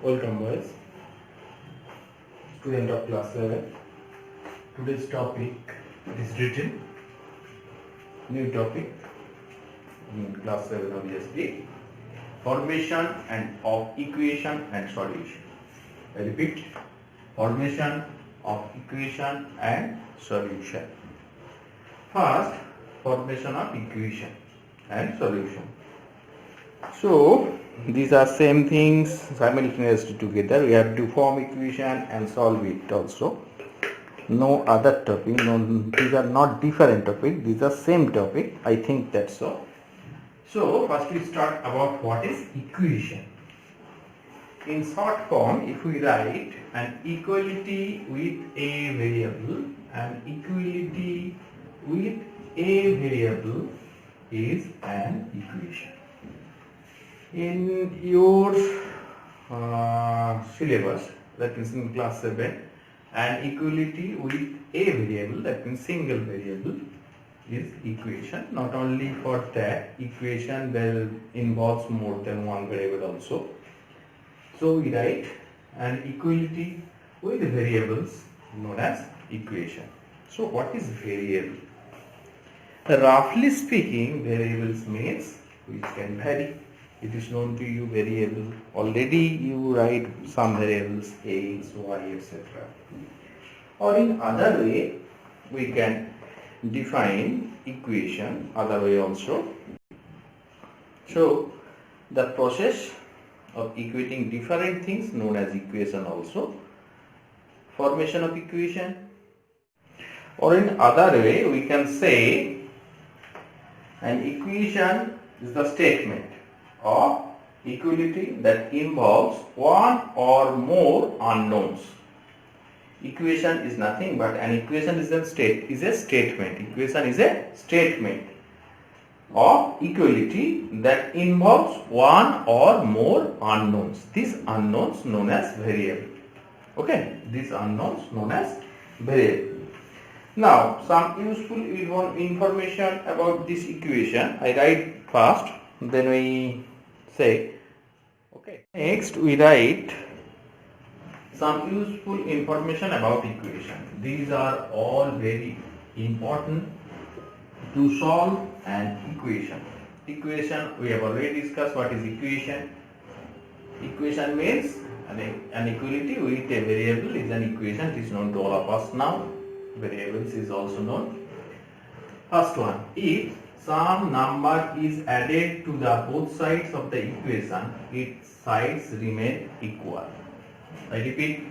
Welcome boys, student of class 11. Today's topic is written, new topic in class 7 obviously, formation and of equation and solution. I repeat, formation of equation and solution. First, formation of equation and solution. So these are same things simultaneously together. We have to form equation and solve it also. No other topic. No, these are not different topic. These are same topic. I think that's so. So first we start about what is equation. In short form, if we write an equality with a variable, an equality with a variable is an equation. In your syllabus, that means in class 7, an equality with a variable, that means single variable, is equation. Not only for that, equation will involves more than one variable also. So we write an equality with variables known as equation. So what is variable? Roughly speaking, variables means which can vary. It is known to you variable. Already you write some variables x, y, etc. Or in other way, we can define equation other way also. So the process of equating different things known as equation also. Formation of equation. Or in other way, we can say an equation is the statement of equality that involves one or more unknowns. Equation is nothing but an equation is a statement. Equation is a statement of equality that involves one or more unknowns. These unknowns known as variable. Okay, these unknowns known as variable. Now, some useful information about this equation. I write first, then we say. Okay. Next, we write some useful information about equation. These are all very important to solve an equation. Equation, we have already discussed what is equation. Equation means an equality with a variable is an equation. It is known to all of us now. Variables is also known. First one, if some number is added to the both sides of the equation, its sides remain equal. I repeat,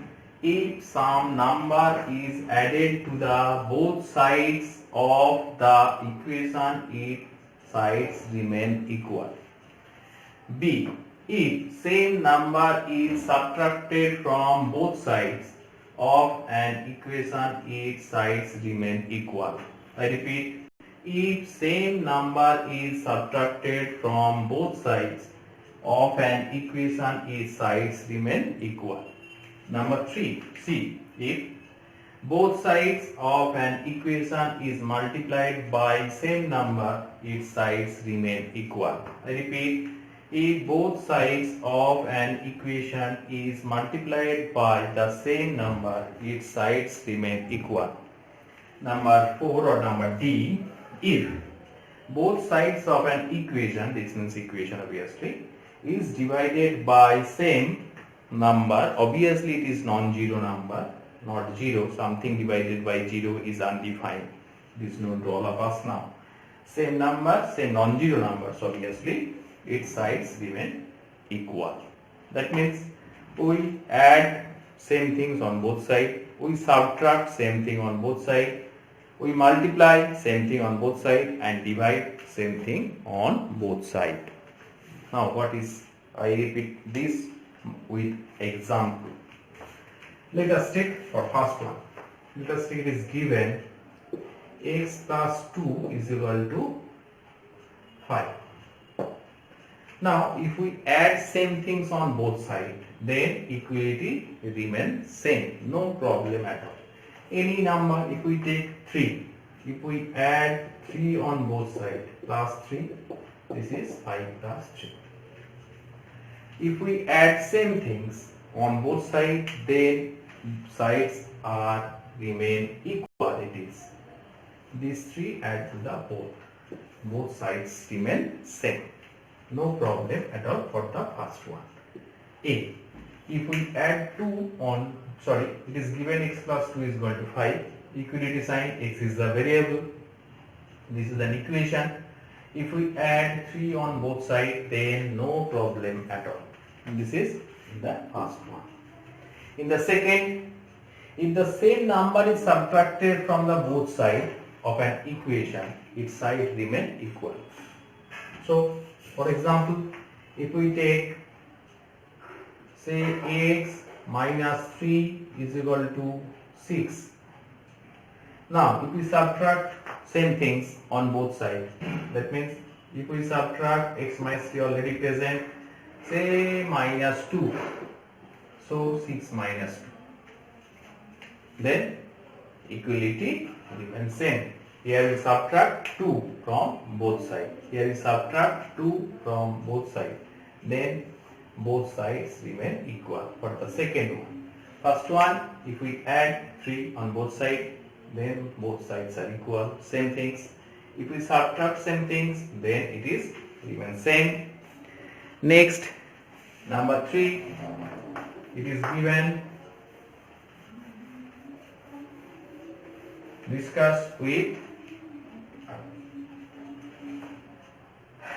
if some number is added to the both sides of the equation, its sides remain equal. B, if same number is subtracted from both sides of an equation, its sides remain equal. I repeat, if same number is subtracted from both sides of an equation, its sides remain equal. Number 3, C, if both sides of an equation is multiplied by same number, its sides remain equal. I repeat, if both sides of an equation is multiplied by the same number, its sides remain equal. Number 4 or number D, if both sides of an equation, this means equation obviously, is divided by same number, obviously it is non-zero number, not zero, something divided by zero is undefined. This is known to all of us now. Same number, same non-zero numbers, obviously its sides remain equal. That means we add same things on both sides, we subtract same thing on both sides, we multiply same thing on both sides and divide same thing on both sides. Now what is, I repeat this with example. Let us take for first one. Let us take it is given x plus 2 is equal to 5. Now if we add same things on both sides, then equality remains same, no problem at all. Any number, if we take 3, if we add 3 on both sides, plus 3, this is 5 plus 3. If we add same things on both sides, then sides are remain equalities. These three add to the both sides remain same. No problem at all for the first one. A. If we add 2 on, it is given x plus 2 is equal to 5. Equality sign, x is the variable. This is an equation. If we add 3 on both sides, then no problem at all. And this is the first one. In the second, if the same number is subtracted from the both sides of an equation, its side remain equal. So, for example, if we take, say, x minus 3 is equal to 6. Now, if we subtract same things on both sides, that means if we subtract x minus 3 already present, say minus 2, so 6 minus 2, then equality remains same. Here we subtract 2 from both sides. Here we subtract 2 from both sides. Then both sides remain equal for the second one. First one, if we add 3 on both sides, then both sides are equal. Same things. If we subtract same things, then it is remain same. Next, number 3, it is given, discuss with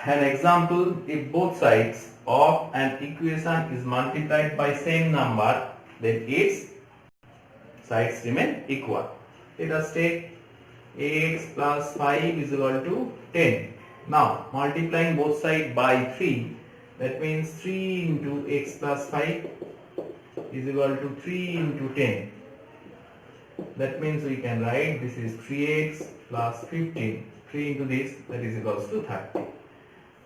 an example. If both sides of an equation is multiplied by same number, then its sides remain equal. Let us take x plus 5 is equal to 10. Now multiplying both sides by 3, that means 3 into x plus 5 is equal to 3 into 10. That means we can write this is 3x plus 15. 3 into this, that is equals to 30.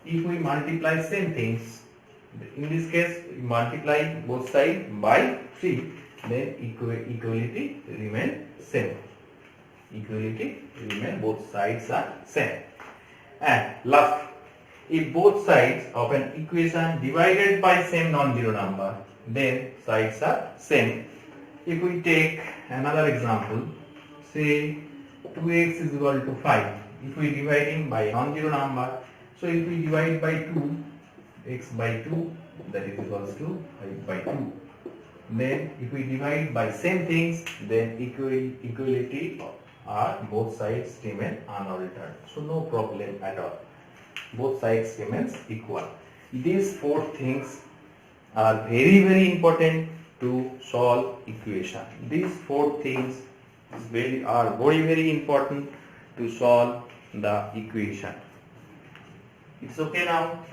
If we multiply same things, in this case we multiply both sides by 3, then equality remain same. Equality remain, both sides are same. And last, if both sides of an equation divided by same non-zero number, then sides are same. If we take another example, say 2x is equal to 5. If we dividing by non-zero number, so if we divide by 2, x by 2, that is equals to 5 by 2. Then if we divide by same things, then equality are both sides remain unaltered. So no problem at all. Both sides remains equal. These 4 things are very important to solve equation. These 4 things are very important to solve the equation. It's okay now.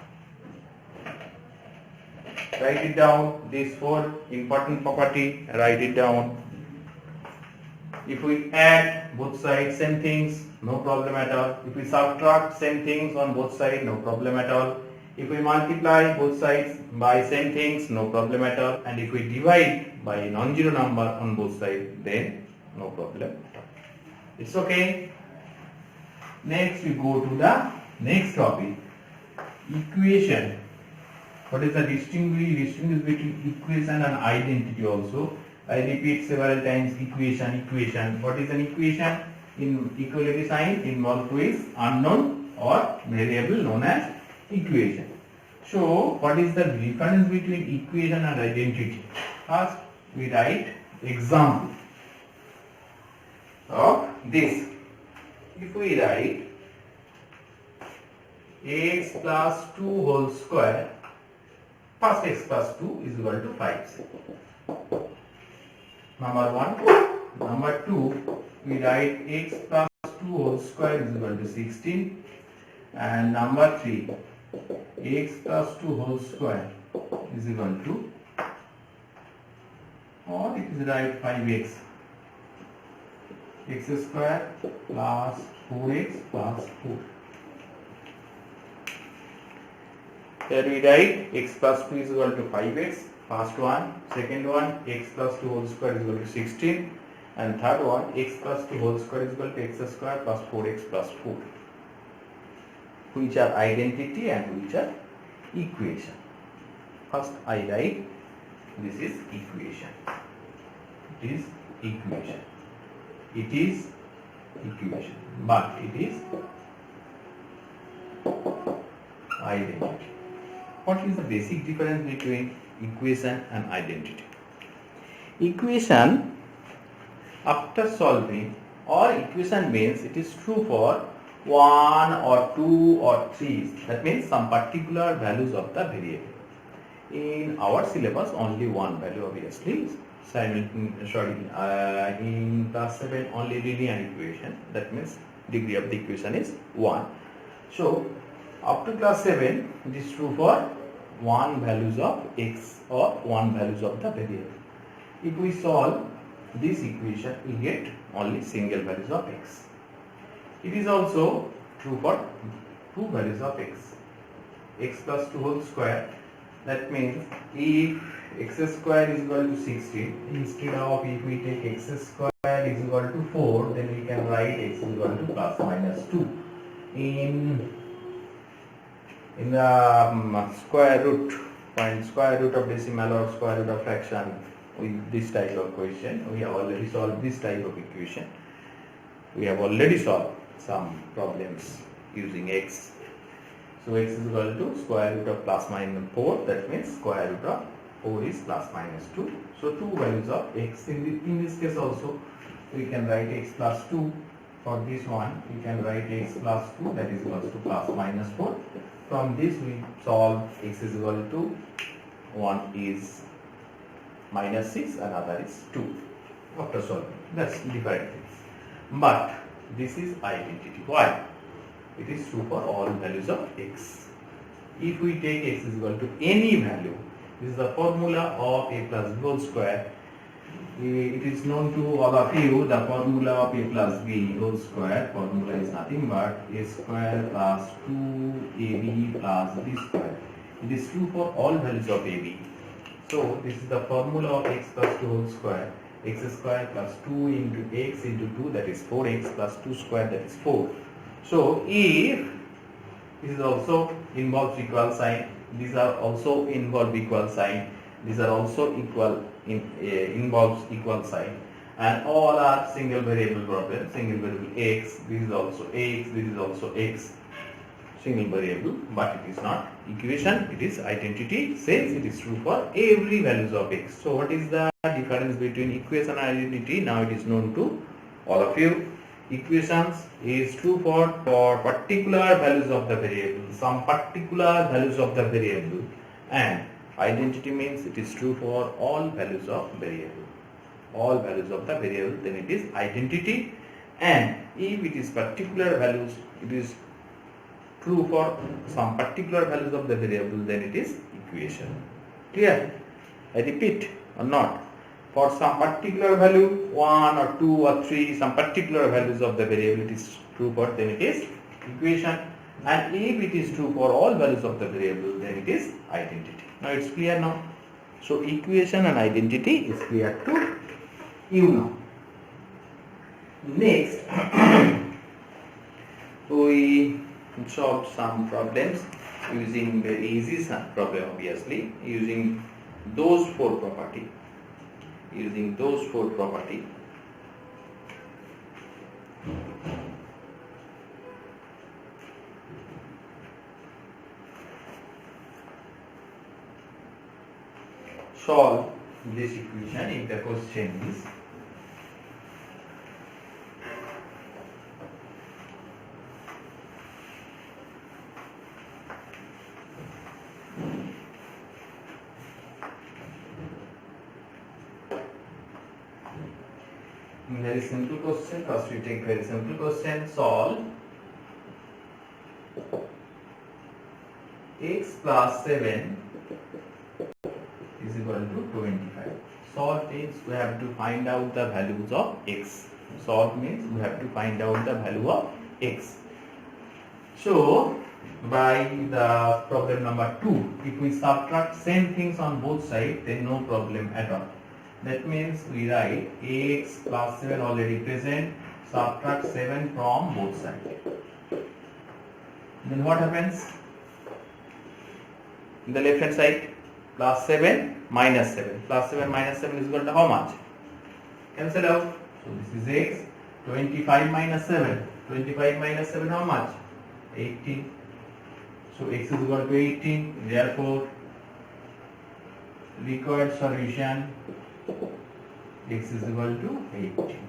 Write it down. These 4 important property. Write it down. If we add both sides same things, no problem at all. If we subtract same things on both sides, no problem at all. If we multiply both sides by same things, no problem at all. And if we divide by a non-zero number on both sides, then no problem at all. It's okay. Next we go to the next topic. Equation. What is the distinguish between equation and identity also? I repeat several times, equation. What is an equation? In equality sign involved with unknown or variable known as equation. So, what is the difference between equation and identity? First, we write example of this. If we write x plus 2 whole square, first x plus 2 is equal to 5. Number 1. Number 2, we write x plus 2 whole square is equal to 16. And number 3, x plus 2 whole square is equal to, or it is write 5x. X square plus 4x plus 4. Here we write x plus 2 is equal to 5x. First one, second one, x plus 2 whole square is equal to 16, and third one, x plus 2 whole square is equal to x square plus 4x plus 4, which are identity and which are equation. First I write this is equation. It is equation. It is equation, but it is identity. What is the basic difference between equation and identity? Equation, after solving, or equation means it is true for 1 or 2 or 3. That means some particular values of the variable. In our syllabus, only one value obviously. In class 7 only linear equation. That means degree of the equation is 1. So up to class 7 it is true for 1 values of x or 1 values of the variable. If we solve this equation, we get only single values of x. It is also true for 2 values of x plus 2 whole square. That means if x square is equal to 16, instead of if we take x square is equal to 4, then we can write x is equal to plus minus 2. In the square root, find square root of decimal or square root of fraction with this type of question. We have already solved this type of equation. We have already solved some problems using x. So x is equal to square root of plus minus 4. That means square root of 4 is plus minus 2. So 2 values of x. In this case also we can write x plus 2. For this one we can write x plus 2, that is equal to plus minus 4. From this we solve x is equal to 1 is minus 6, another is 2 after solving. That's different things. But this is identity. Why? It is true for all values of x. If we take x is equal to any value, this is the formula of a plus b whole square. It is known to all of you, the formula of a plus b whole square. Formula is nothing but a square plus 2ab plus b square. It is true for all values of ab. So this is the formula of x plus 2 whole square. X square plus 2 into x into 2, that is 4x plus 2 square, that is 4. So if this is also involves equal sign, these are also involve equal sign, these are also equal involves equal sign, and all are single variable problem, single variable x, this is also x, this is also x, single variable, but it is not equation, it is identity, since it is true for every values of x. So what is the difference between equation and identity? Now it is known to all of you. Equations is true for particular values of the variable, some particular values of the variable, and identity means it is true for all values of variable, all values of the variable, then it is identity. And if it is particular values, it is true for some particular values of the variable, then it is equation. Clear? I repeat or not? For some particular value, 1 or 2 or 3, some particular values of the variable it is true for, then it is equation. And if it is true for all values of the variable, then it is identity. Now it's clear now. So equation and identity is clear to you now. Next, we solve some problems using very easy problem, obviously, using those four property. Using those four property. Solve this equation if the question is very simple question. First we take very simple question. Solve x plus 7 is equal to 25. Solve means we have to find out the values of x. Solve means we have to find out the value of x. So by the problem number 2, if we subtract same things on both sides, then no problem at all. That means we write x plus 7 already present, subtract 7 from both sides. Then what happens? In the left hand side, plus 7 minus 7. Plus 7 minus 7 is equal to how much? Cancel out. So this is x. 25 minus 7. 25 minus 7 how much? 18. So x is equal to 18. Therefore, required solution x is equal to 18.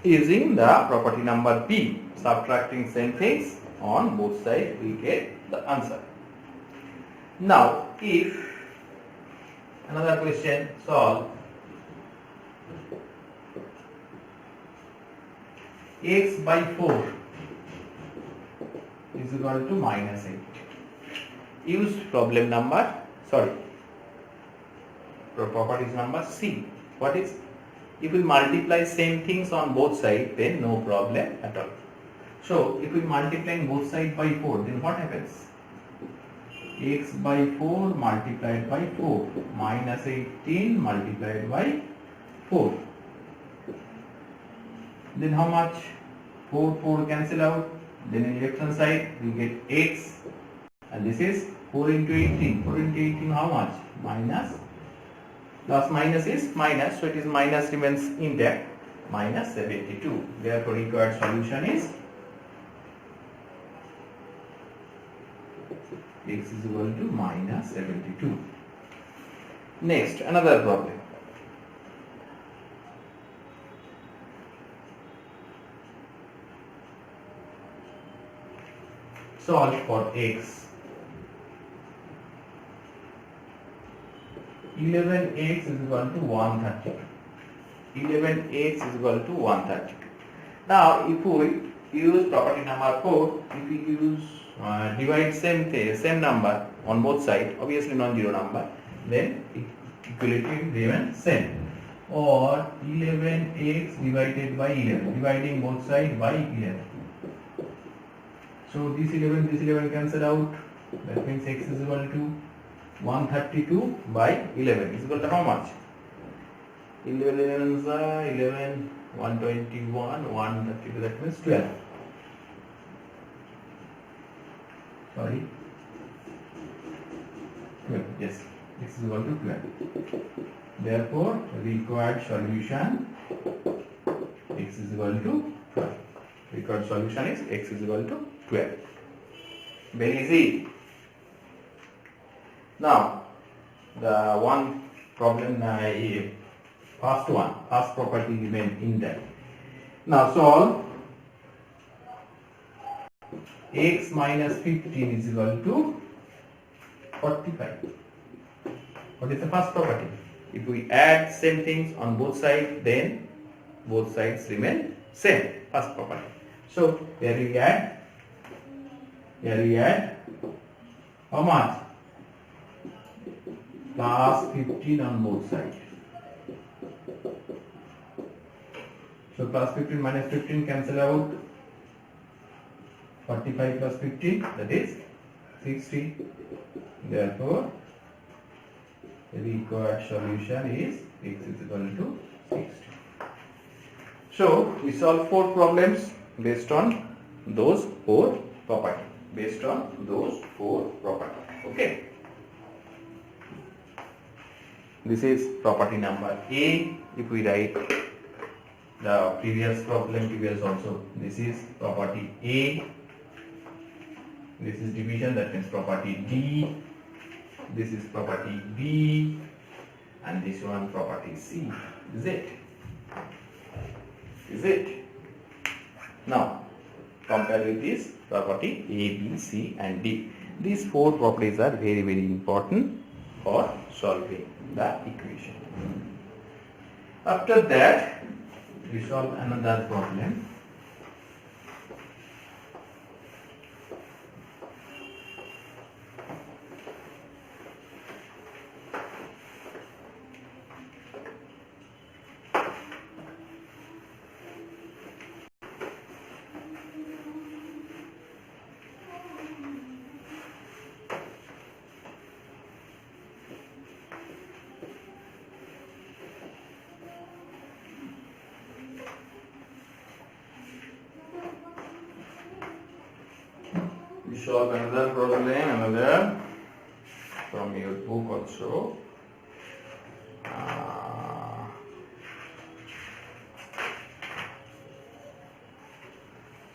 Using the property number P, subtracting same things on both sides, we get the answer. Now, if another question, solve x by 4 is equal to minus 8. Use problem number, properties number C. What is? If we multiply same things on both sides, then no problem at all. So, if we multiply both sides by 4, then what happens? X by 4 multiplied by 4 minus 18 multiplied by 4. Then how much? 4 cancel out. Then in left hand side we get x, and this is 4 into 18. 4 into 18 how much? Minus. Plus minus is minus, so it is minus remains intact, minus 72. Therefore required solution is x is equal to minus 72. Next, another problem. Solve for x. 11x is equal to 132. 11x is equal to 132. Now, if we use property number 4, if we use divide same number on both sides, obviously non-zero number, then equality remains same. Or 11x divided by 11, dividing both sides by 11. So this 11 cancel out. That means x is equal to 132 by 11 is equal to how much? 11 is 11, 121, 132, that means 12. Sorry. 12, yes. X is equal to 12. Therefore, required solution x is equal to 12. Required solution is x is equal to 12. Very easy. Now, the one problem, first property remain intact. Now solve x minus 15 is equal to 45. What is the first property? If we add same things on both sides, then both sides remain same. First property. So here we add how much? Plus 15 on both sides. So plus 15 minus 15 cancel out. 45 plus 15, that is 60. Therefore, the required solution is x is equal to 60. So we solve 4 problems based on those 4 properties. Okay. This is property number A. If we write the previous also, this is property A. This is division, that means property D. This is property B. And this one property C. Is it? Now, compare with this property A, B, C and D. These 4 properties are very important for solving the equation. After that, we solve another problem. We solve another problem, from your book also.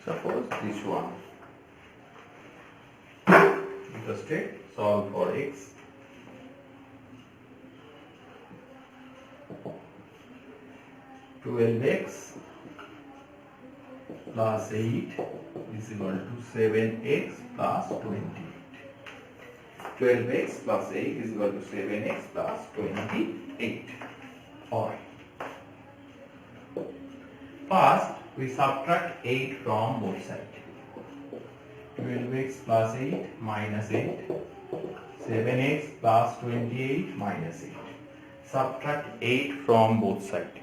Suppose this one. Interested? Solve for x. 12x plus 8 is equal to 7x plus 28. 12x plus 8 is equal to 7x plus 28. Alright. First, we subtract 8 from both sides. 12x plus 8 minus 8. 7x plus 28 minus 8. Subtract 8 from both sides.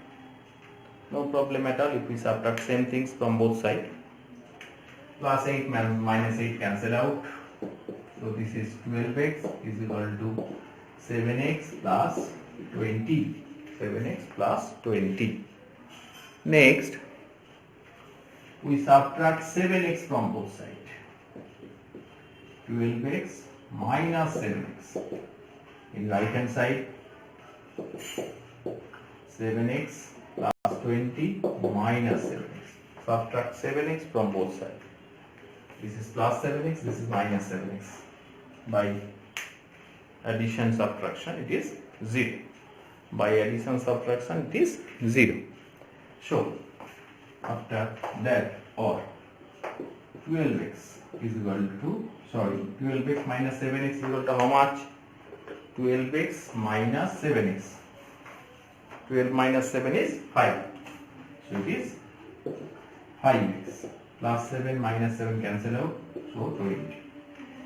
No problem at all if we subtract same things from both sides. Plus 8 minus 8 cancel out. So this is 12x is equal to 7x plus 20. 7x plus 20. Next, we subtract 7x from both sides. 12x minus 7x. In right hand side, 7x plus 20 minus 7x. Subtract 7x from both sides. This is plus 7x, this is minus 7x. By addition subtraction it is 0. By addition subtraction it is 0. So after that, or 12x is equal to 12x minus 7x is equal to how much? 12x minus 7x. 12 minus 7 is 5. So it is 5x. Plus 7 minus 7 cancel out. So 20.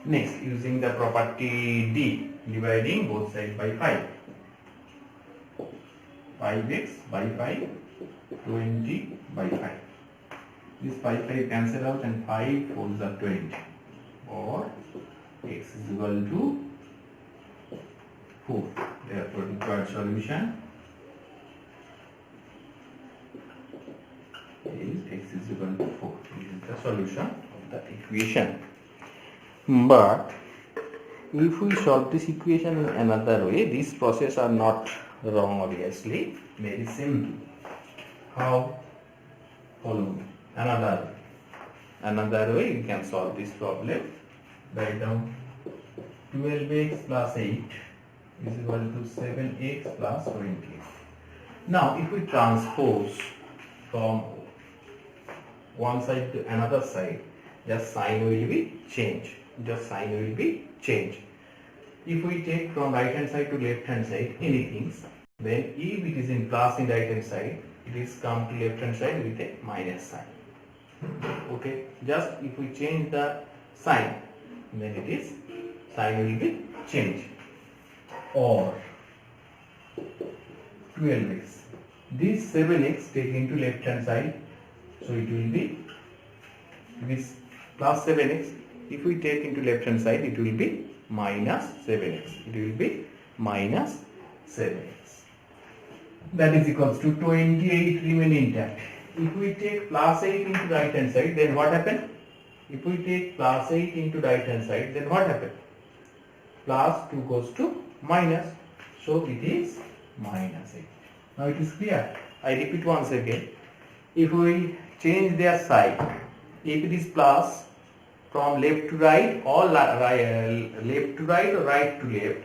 Next, using the property D, dividing both sides by 5. 5x by 5, 20 by 5. This 5 cancel out and 5 4s are 20. Or x is equal to 4. Therefore, required solution is x is equal to 4. This is the solution of the equation. But if we solve this equation in another way, these processes are not wrong obviously. Very simple. How? Follow me. Another way you can solve this problem. Write down 12x plus 8 is equal to 7x plus 20. Now if we transpose from one side to another side, just sign will be changed. If we take from right hand side to left hand side anything, then if it is in plus in right hand side, it is come to left hand side with a minus sign. Okay, just if we change the sign, then it is sign will be changed. Or 12x. This 7x take into left hand side, so it will be this plus 7x. If we take into left hand side, it will be minus 7x. It will be minus 7x. That is equals to 28 remain intact. If we take plus 8 into right hand side, then what happen? If we take plus 8 into right hand side, then what happen? Plus 2 goes to minus. So it is minus 8. Now it is clear. I repeat once again. If we change their side, if it is plus from left to right or left to right or right to left,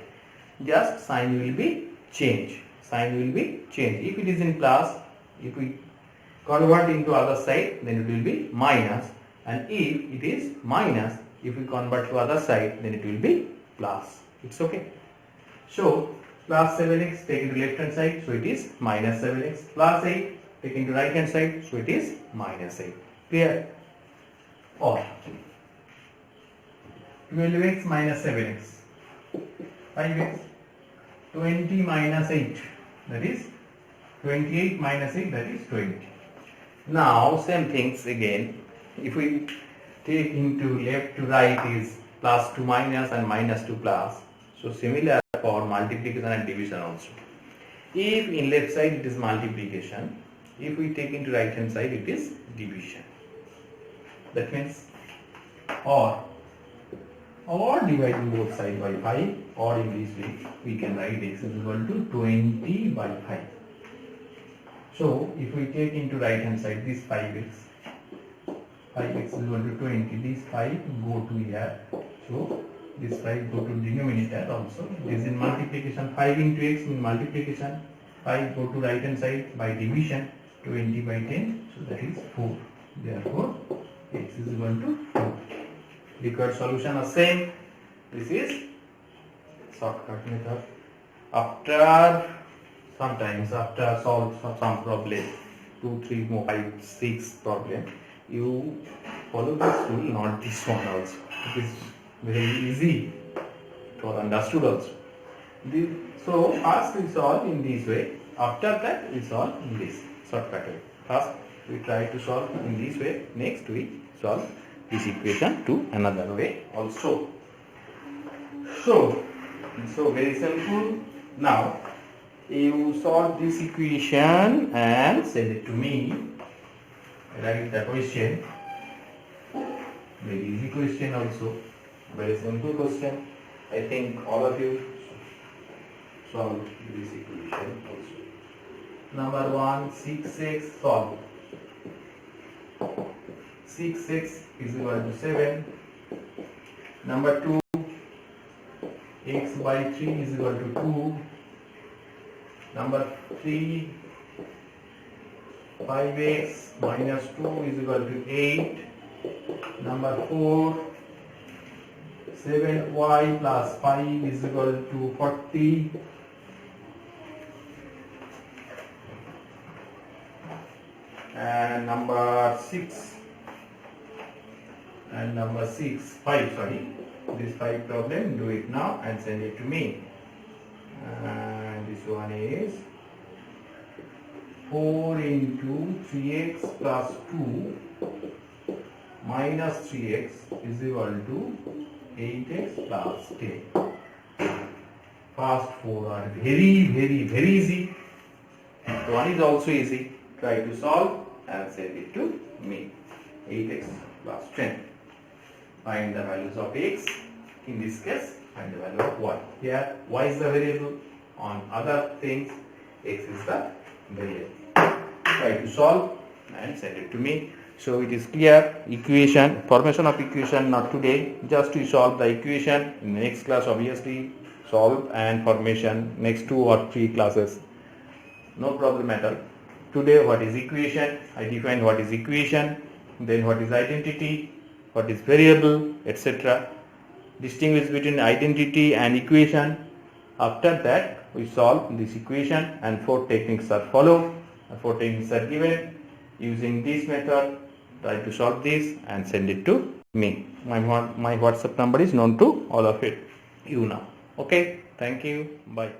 just sign will be changed. If it is in plus, if we convert into other side, then it will be minus. And if it is minus, if we convert to other side, then it will be plus. It's okay. So plus 7x taken to left hand side, so it is minus 7x. Plus 8 taken to right hand side, so it is minus 8. Clear? Or 12x minus 7x. 5x. 20 minus 8. That is 28 minus 8, that is 20. Now same things again. If we take into left to right is plus to minus and minus to plus. So similar for multiplication and division also. If in left side it is multiplication, if we take into right hand side it is division. That means or or dividing both sides by 5, or in this way we can write x is equal to 20 by 5. So if we take into right hand side this 5x is equal to 20, this 5 go to here, so this 5 go to denominator also. This is in multiplication, 5 into x means multiplication, 5 go to right hand side by division, 20 by 10, so that is 4. Therefore x is equal to 4. Required solution are same. This is shortcut method. After solve some problem, 2, 3, 4, 5, 6 problem, you follow this rule, not this one also. It is very easy to understood also. So first we solve in this way. After that we solve in this shortcut way. First we try to solve in this way. Next we solve this equation to another way also. So very simple. Now you solve this equation and send it to me. Write the question. Very easy question also. Very simple question. I think all of you solve this equation also. Number 1, 6x solve. 6x is equal to 7. Number 2, x by 3 is equal to 2. Number 3, 5x minus 2 is equal to 8. Number 4, 7y plus 5 is equal to 40. And number 5, sorry, this 5 problem, do it now and send it to me. And this one is 4 into 3x plus 2 minus 3x is equal to 8x plus 10. First 4 are very easy. And one is also easy. Try to solve and send it to me. 8x plus 10. Find the values of x. In this case, find the value of y. Here, y is the variable. On other things, x is the variable. Try to solve and send it to me. So it is clear. Equation, formation of equation not today. Just to solve the equation. In the next class, obviously, solve and formation. Next 2 or 3 classes. No problem at all. Today, what is equation? I define what is equation. Then what is identity, what is variable, etc. Distinguish between identity and equation. After that, we solve this equation and 4 techniques are followed. 4 techniques are given. Using this method, try to solve this and send it to me. My WhatsApp number is known to all of you now. Okay, thank you. Bye.